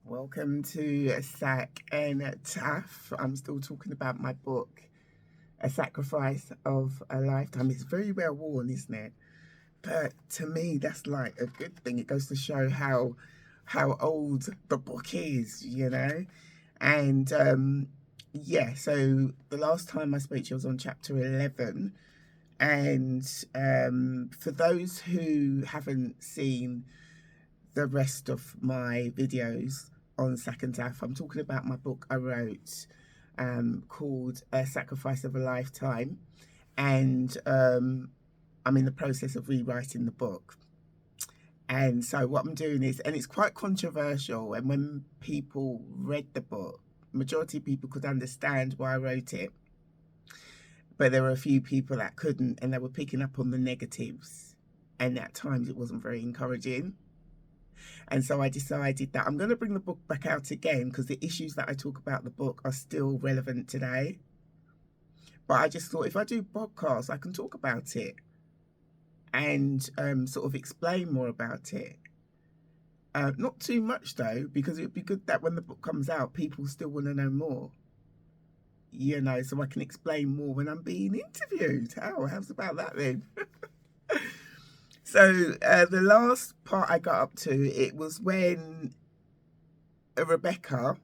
Welcome to Sac Taff. I'm still talking about my book, A Sacrifice of a Lifetime. It's very well worn, isn't it? But to me, that's like a good thing. It goes to show how old the book is, And so the last time I spoke to you was on chapter 11. And for those who haven't seen the rest of my videos on Sac Taff, I'm talking about my book I wrote called A Sacrifice of a Lifetime. And I'm in the process of rewriting the book. And so what I'm doing is, and it's quite controversial, and when people read the book, majority of people could understand why I wrote it. But there were a few people that couldn't, and they were picking up on the negatives. And at times it wasn't very encouraging. And so I decided that I'm going to bring the book back out again because the issues that I talk about in the book are still relevant today. But I just thought if I do podcasts, I can talk about it and sort of explain more about it. Not too much though, because it would be good that when the book comes out, people still want to know more. So I can explain more when I'm being interviewed. How's about that then? So the last part I got up to, it was when Rebecca,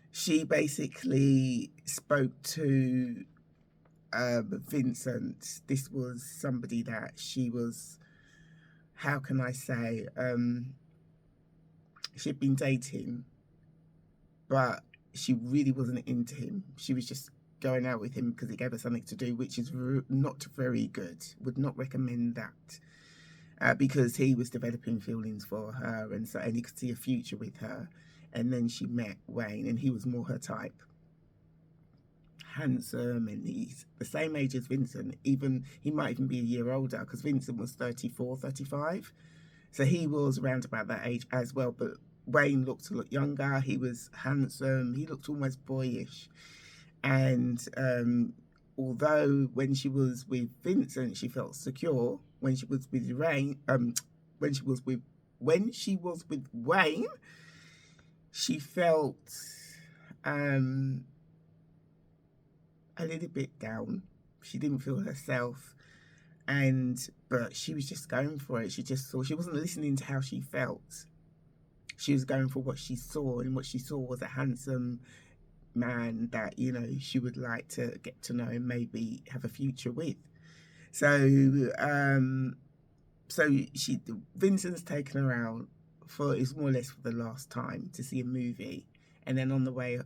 she basically spoke to Vincent. This was somebody that she was, how can I say, she'd been dating, but she really wasn't into him. She was just going out with him because he gave her something to do, which is not very good. Would not recommend that because he was developing feelings for her, and he could see a future with her. And then she met Wayne, and he was more her type. Handsome, and he's the same age as Vincent. Even he might even be a year older because Vincent was 34, 35. So he was around about that age as well. But Wayne looked a lot younger. He was handsome. He looked almost boyish. And although when she was with Vincent, she felt secure. When she was with when she was with Wayne, she felt a little bit down. She didn't feel herself, but she was just going for it. She just saw, she wasn't listening to how she felt. She was going for what she saw, and what she saw was a handsome man that she would like to get to know and maybe have a future with. So Vincent's taken her out it's more or less for the last time to see a movie, and then on the way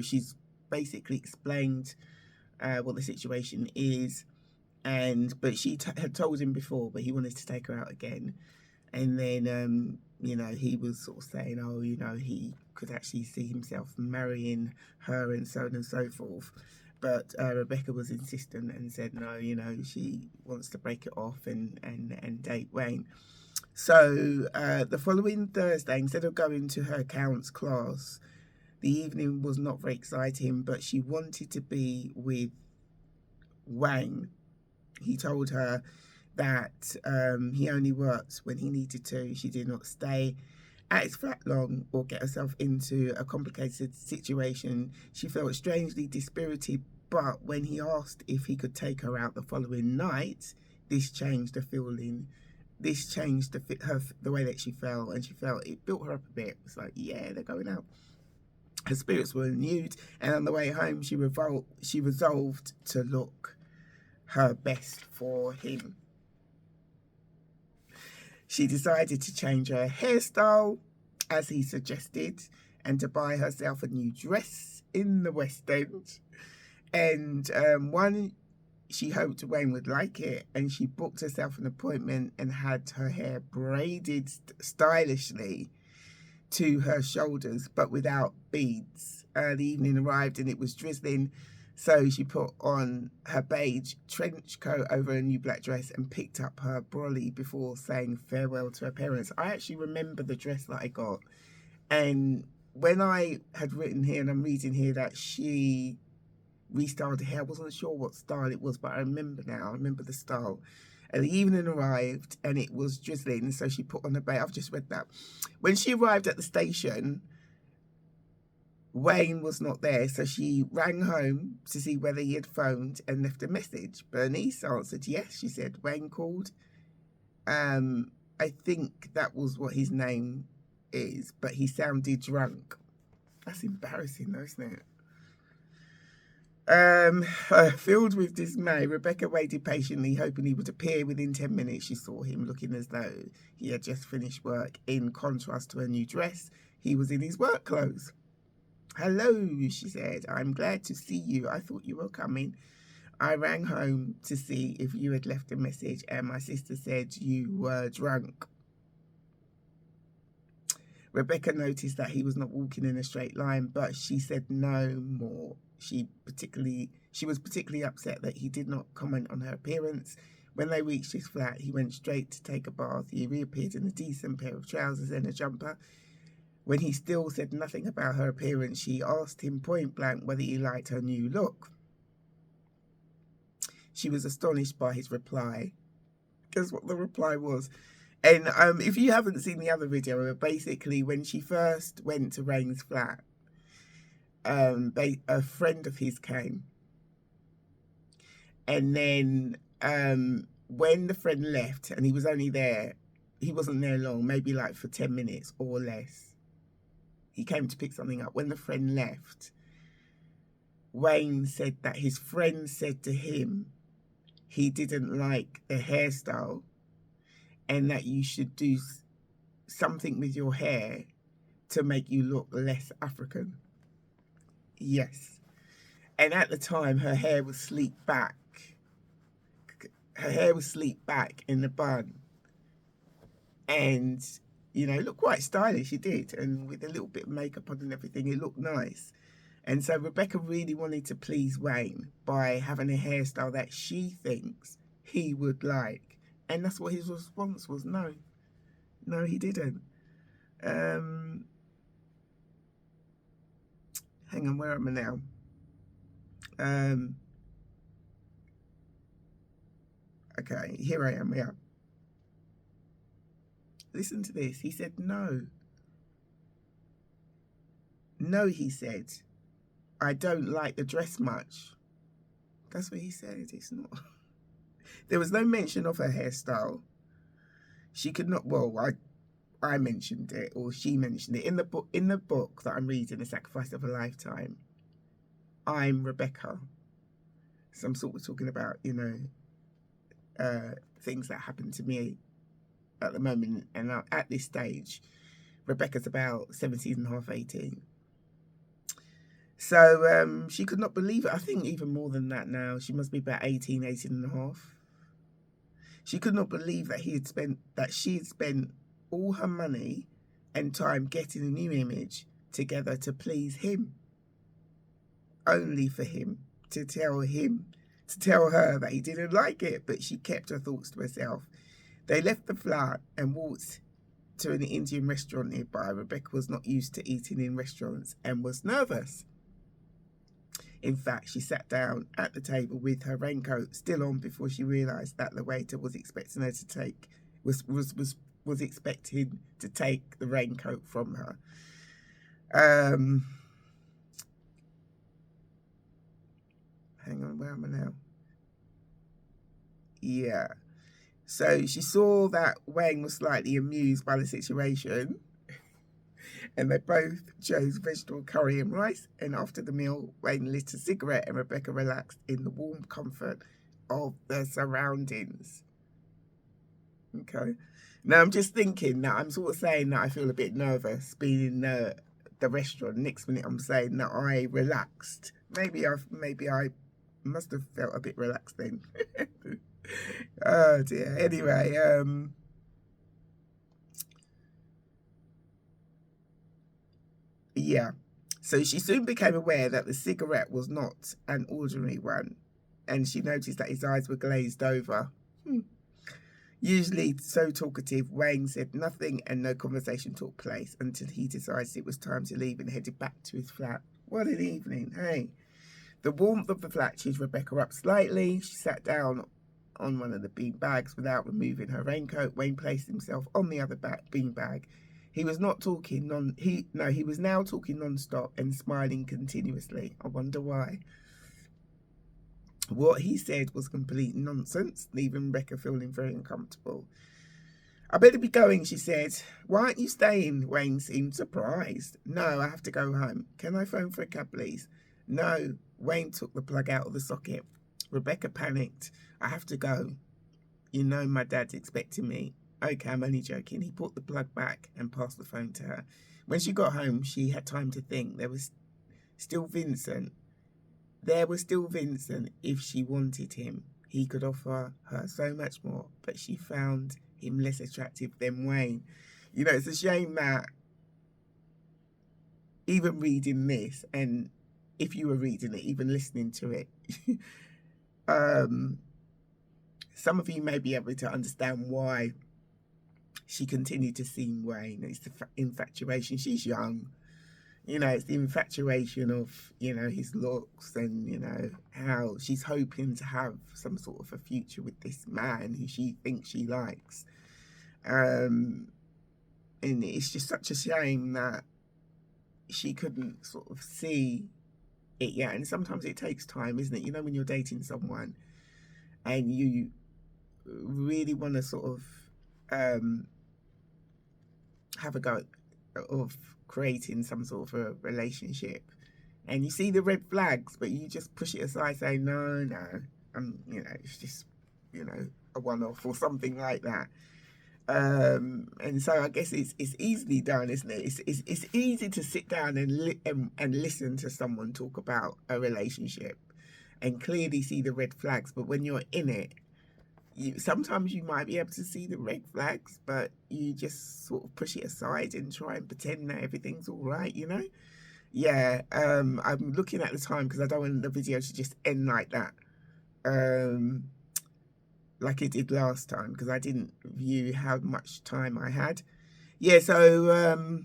she's basically explained what the situation is, but she had told him before, but he wanted to take her out again. And then he was sort of saying, he could actually see himself marrying her and so on and so forth. But Rebecca was insistent and said no, she wants to break it off and date Wayne. So the following Thursday, instead of going to her accounts class, the evening was not very exciting, but she wanted to be with Wayne. He told her that he only worked when he needed to. She did not stay at his flat long or get herself into a complicated situation. She felt strangely dispirited, but when he asked if he could take her out the following night, this changed the feeling. This changed the way that she felt, and she felt it built her up a bit. It was like, yeah, they're going out. Her spirits were renewed, and on the way home, she resolved to look her best for him. She decided to change her hairstyle, as he suggested, and to buy herself a new dress in the West End. And she hoped Wayne would like it, and she booked herself an appointment and had her hair braided stylishly to her shoulders, but without beads. The evening arrived and it was drizzling, so she put on her beige trench coat over a new black dress and picked up her brolly before saying farewell to her parents. I actually remember the dress that I got, and when I had written here, and I'm reading here that she restyled her hair, I wasn't sure what style it was, but I remember now. I remember the style. And the evening arrived and it was drizzling, so she put on a bait. I've just read that. When she arrived at the station, Wayne was not there, so she rang home to see whether he had phoned and left a message. Bernice answered yes. She said Wayne called. I think that was what his name is, but he sounded drunk. That's embarrassing though, isn't it? Filled with dismay, Rebecca waited patiently, hoping he would appear within 10 minutes. She saw him looking as though he had just finished work. In contrast to her new dress, he was in his work clothes. Hello, she said. I'm glad to see you. I thought you were coming. I rang home to see if you had left a message, and my sister said you were drunk. Rebecca noticed that he was not walking in a straight line, but she said no more. She was particularly upset that he did not comment on her appearance. When they reached his flat, he went straight to take a bath. He reappeared in a decent pair of trousers and a jumper. When he still said nothing about her appearance, she asked him point blank whether he liked her new look. She was astonished by his reply. Guess what the reply was? And if you haven't seen the other video, basically when she first went to Wayne's flat, a friend of his came. And then when the friend left, and he was only there, he wasn't there long, maybe like for 10 minutes or less. He came to pick something up. When the friend left, Wayne said that his friend said to him he didn't like the hairstyle and that you should do something with your hair to make you look less African. Yes. And at the time, her hair was sleeked back. Her hair was sleeked back in the bun. And, you know, it looked quite stylish, it did. And with a little bit of makeup on and everything, it looked nice. And so Rebecca really wanted to please Wayne by having a hairstyle that she thinks he would like. And that's what his response was. No, he didn't. Hang on, where am I now? Okay, here I am, yeah. Listen to this. He said no. No, he said, I don't like the dress much. That's what he said. It's not. There was no mention of her hairstyle. She could not, well, I mentioned it, or she mentioned it. In the book that I'm reading, The Sacrifice of a Lifetime, I'm Rebecca. So I'm sort of talking about, you know, things that happened to me at the moment. And at this stage, Rebecca's about 17 and a half, 18. So she could not believe it. I think even more than that now. She must be about 18 and a half. She could not believe that she had spent all her money and time getting a new image together to please him. Only for him to tell her that he didn't like it, but she kept her thoughts to herself. They left the flat and walked to an Indian restaurant nearby. Rebecca was not used to eating in restaurants and was nervous. In fact, she sat down at the table with her raincoat still on before she realised that the waiter was expecting her to take the raincoat from her. Hang on, where am I now? Yeah. So she saw that Wayne was slightly amused by the situation. And they both chose vegetable curry and rice. And after the meal, Wayne lit a cigarette and Rebecca relaxed in the warm comfort of the surroundings. Okay. Now I'm just thinking that I'm sort of saying that I feel a bit nervous being in the restaurant. Next minute I'm saying that I relaxed. Maybe I must have felt a bit relaxed then. Oh dear. Anyway, yeah. So she soon became aware that the cigarette was not an ordinary one, and she noticed that his eyes were glazed over. Usually so talkative, Wayne said nothing and no conversation took place until he decided it was time to leave and headed back to his flat. What an evening, hey? The warmth of the flat cheered Rebecca up slightly. She sat down on one of the bean bags without removing her raincoat. Wayne placed himself on the other bean bag. He was not talking he was now talking non-stop and smiling continuously. I wonder why. What he said was complete nonsense, leaving Rebecca feeling very uncomfortable. I better be going, she said. Why aren't you staying? Wayne seemed surprised. No, I have to go home. Can I phone for a cab, please? No. Wayne took the plug out of the socket. Rebecca panicked. I have to go. You know my dad's expecting me. Okay, I'm only joking. He put the plug back and passed the phone to her. When she got home, she had time to think. There was still Vincent. If she wanted him. He could offer her so much more, but she found him less attractive than Wayne. You know, it's a shame that even reading this, and if you were reading it, even listening to it, some of you may be able to understand why she continued to see Wayne. It's the infatuation. She's young. You know, it's the infatuation of, you know, his looks and, you know, how she's hoping to have some sort of a future with this man who she thinks she likes. And it's just such a shame that she couldn't sort of see it yet. And sometimes it takes time, isn't it? You know, when you're dating someone and you really want to sort of have a go of creating some sort of a relationship, and you see the red flags, but you just push it aside, say no, you know, it's just, you know, a one-off or something like that. And so I guess it's easily done, isn't it? It's easy to sit down and listen to someone talk about a relationship and clearly see the red flags, but when you're in it, sometimes you might be able to see the red flags, but you just sort of push it aside and try and pretend that everything's all right, you know? Yeah, I'm looking at the time because I don't want the video to just end like that, like it did last time, because I didn't view how much time I had. Yeah, so,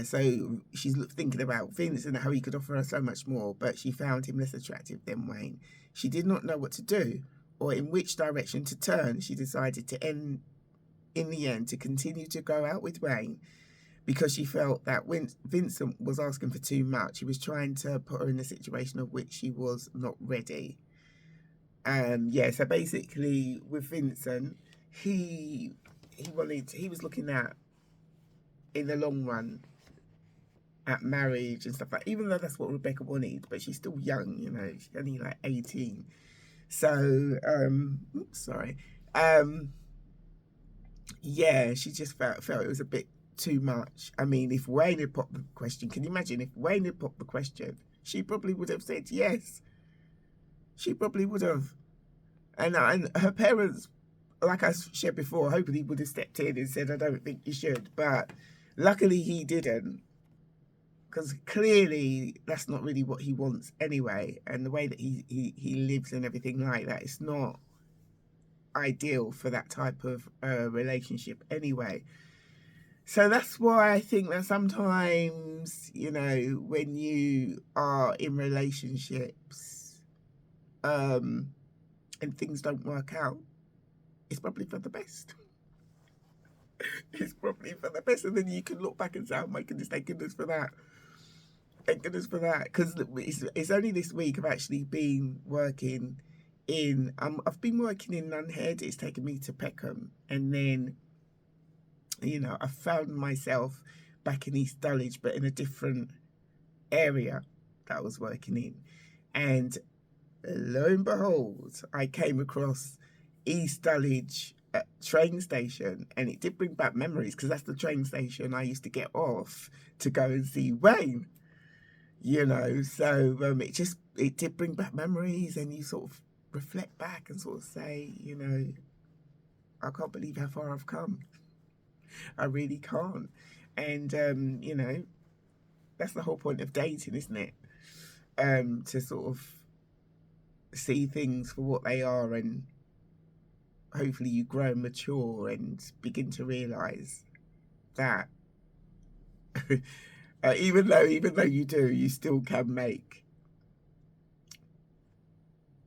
so she's thinking about Vince and how he could offer her so much more, but she found him less attractive than Wayne. She did not know what to do or in which direction to turn. She decided in the end, to continue to go out with Wayne because she felt that when Vincent was asking for too much, he was trying to put her in a situation of which she was not ready. So basically with Vincent, he was looking at, in the long run, at marriage and stuff like that, even though that's what Rebecca wanted, but she's still young, you know, she's only like 18. So, she just felt it was a bit too much. I mean, if Wayne had popped the question, can you imagine if Wayne had popped the question? She probably would have said yes. She probably would have. And her parents, like I shared before, hopefully would have stepped in and said, I don't think you should. But luckily he didn't, because clearly that's not really what he wants anyway. And the way that he lives and everything like that, it's not ideal for that type of relationship anyway. So that's why I think that sometimes, you know, when you are in relationships and things don't work out, it's probably for the best. It's probably for the best. And then you can look back and say, oh my goodness, thank goodness for that. Thank goodness for that. Because it's only this week I've actually been working in, I've been working in Nunhead. It's taken me to Peckham. And then, you know, I found myself back in East Dulwich, but in a different area that I was working in. And lo and behold, I came across East Dulwich train station, and it did bring back memories, because that's the train station I used to get off to go and see Wayne, you know. So it did bring back memories, and you sort of reflect back and sort of say, you know, I can't believe how far I've come. I really can't. And you know, that's the whole point of dating, isn't it? To sort of see things for what they are, and hopefully you grow and mature and begin to realise that Even though you do, you still can make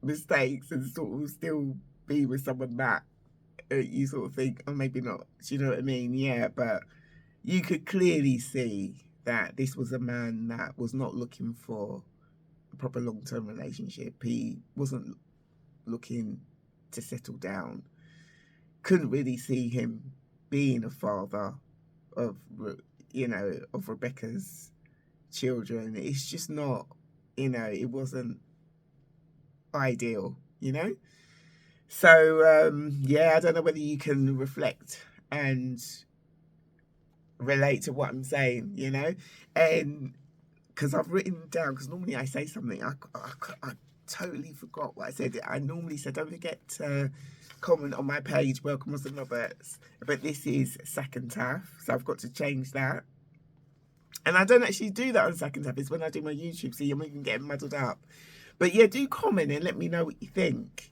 mistakes and sort of still be with someone that you sort of think, oh, maybe not. Do you know what I mean? Yeah, but you could clearly see that this was a man that was not looking for a proper long-term relationship. He wasn't looking to settle down. Couldn't really see him being a father of, of Rebecca's children. It's just not, it wasn't ideal. So, yeah, I don't know whether you can reflect and relate to what I'm saying. And because I've written down, because normally I say something, I totally forgot what I said. I normally said, don't forget to comment on my page, Welcome Muslim Roberts, but this is Sac Taff, so I've got to change that. And I don't actually do that on Sac Taff, it's when I do my YouTube, so you're even getting muddled up. But yeah, do comment and let me know what you think.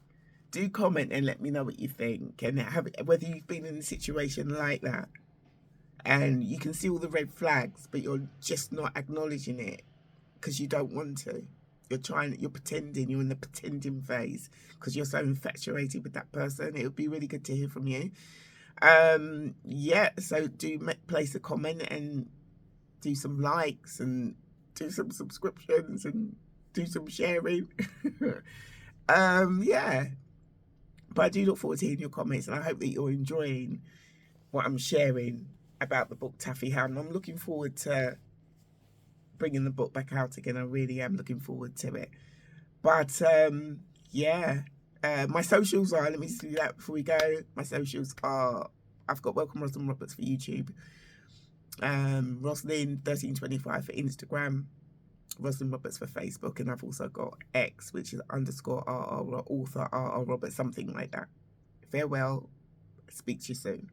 Do comment and let me know what you think, and whether you've been in a situation like that and you can see all the red flags, but you're just not acknowledging it because you don't want to. You're pretending, you're in the pretending phase because you're so infatuated with that person. It would be really good to hear from you. Yeah, so do place a comment and do some likes and do some subscriptions and do some sharing. Yeah. But I do look forward to hearing your comments, and I hope that you're enjoying what I'm sharing about the book Taffy Ham. I'm looking forward to bringing the book back out again. I really am looking forward to it. But yeah, my socials are, let me just do that before we go. My socials are, I've got Welcome Roslyn Roberts for YouTube, Roslyn1325 for Instagram, Roslyn Roberts for Facebook, and I've also got X, which is _RR or author RR Roberts, something like that. Farewell. Speak to you soon.